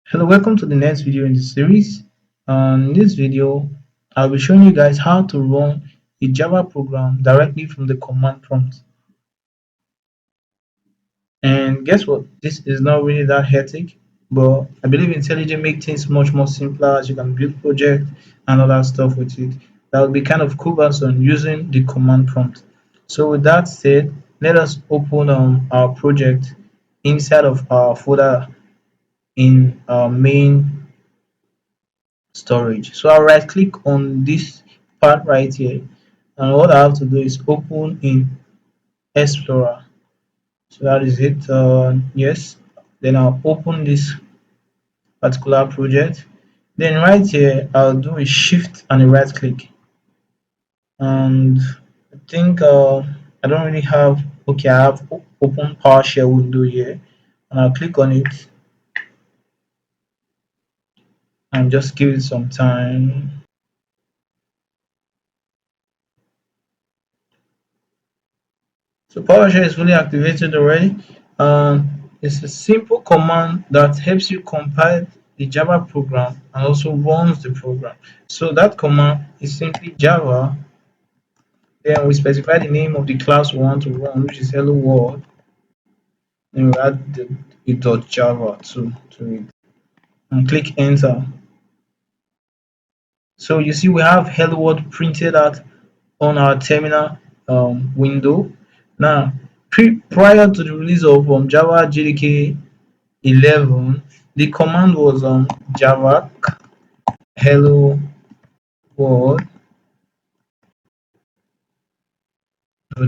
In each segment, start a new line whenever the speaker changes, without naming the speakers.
Hello, welcome to the next video in the series. In this video, I'll be showing you guys how to run a Java program directly from the command prompt. And guess what? This is not really that hectic, but I believe IntelliJ makes things much more simpler as you can build project and other stuff with it. That would be kind of cool on using the command prompt. So with that said, let us open our project inside of our folder in our main storage. So I'll right click on this part right here, and what I have to do is open in Explorer. So that is it. Yes, then I'll open this particular project. Then right here I'll do a shift and a right click, and I think I don't really have, okay, I have open PowerShell window here, and I'll click on it and just give it some time. So PowerShell is fully activated already. It's a simple command that helps you compile the Java program and also runs the program. So that command is simply Java. Then we specify the name of the class we want to run, which is hello world. Then we add the .java to it and click enter. So you see we have hello world printed out on our terminal window. Now, prior to the release of Java JDK 11, the command was java hello world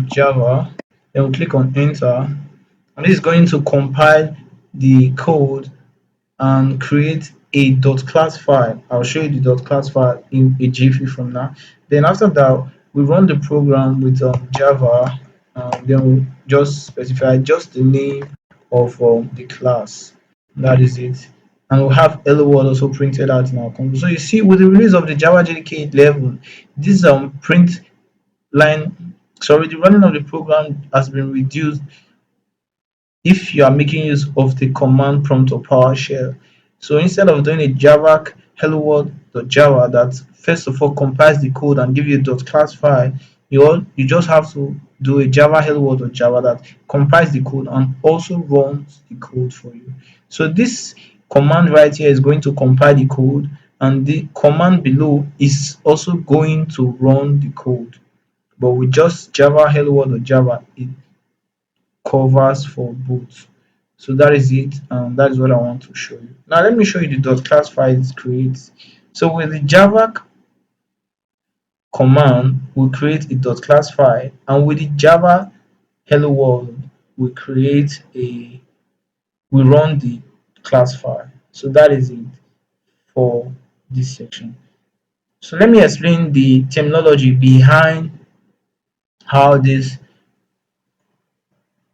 java. Then we click on enter, and this is going to compile the code and create a .class file. I'll show you the .class file in a jiffy from now. Then after that, we run the program with Java, and then we just specify just the name of the class. That is it. And we'll have hello world also printed out in our console. So you see, with the release of the Java JDK 11, this print line, sorry, the running of the program has been reduced if you are making use of the command prompt or PowerShell. So instead of doing a java hello world.java that first of all compiles the code and give you a .class file, you just have to do a java hello world.java that compiles the code and also runs the code for you. So this command right here is going to compile the code, and the command below is also going to run the code. But with just java hello world.java, it covers for both. So that is it, and that is what I want to show you. Now let me show you the .class file it creates. So with the java command, we create a .class file, and with the java hello world, we create a we run the class file. So that is it for this section. So let me explain the terminology behind how this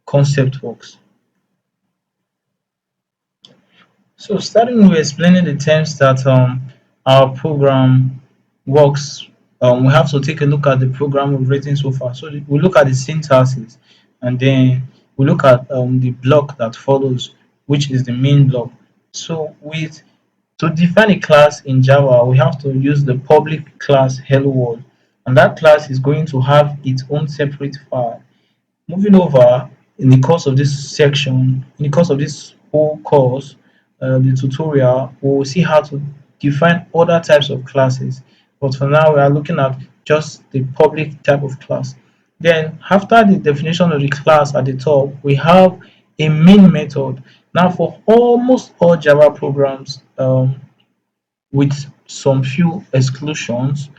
concept works. So starting with explaining the terms that our program works, we have to take a look at the program we've written so far. So we look at the syntaxes, and then we look at the block that follows, which is the main block. So with to define a class in Java, we have to use the public class hello world, and that class is going to have its own separate file. Moving over, in the course of this section, in the course of this whole course, the tutorial, we will see how to define other types of classes. But for now, we are looking at just the public type of class. Then, after the definition of the class at the top, we have a main method. Now, for almost all Java programs, with some few exclusions,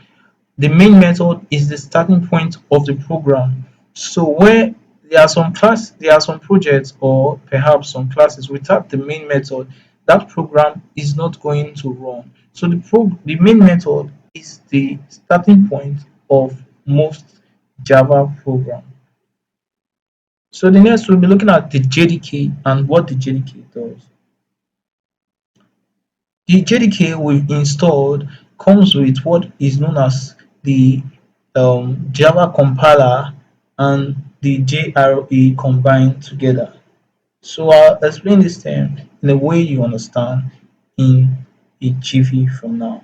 the main method is the starting point of the program. So where there are some projects or perhaps some classes without the main method, that program is not going to run. So the main method is the starting point of most Java program. So the next we'll be looking at the JDK and what the JDK does. The JDK we've installed comes with what is known as the Java compiler and the JRE combined together. So I'll explain this term in a way you understand. in a jiffy from now.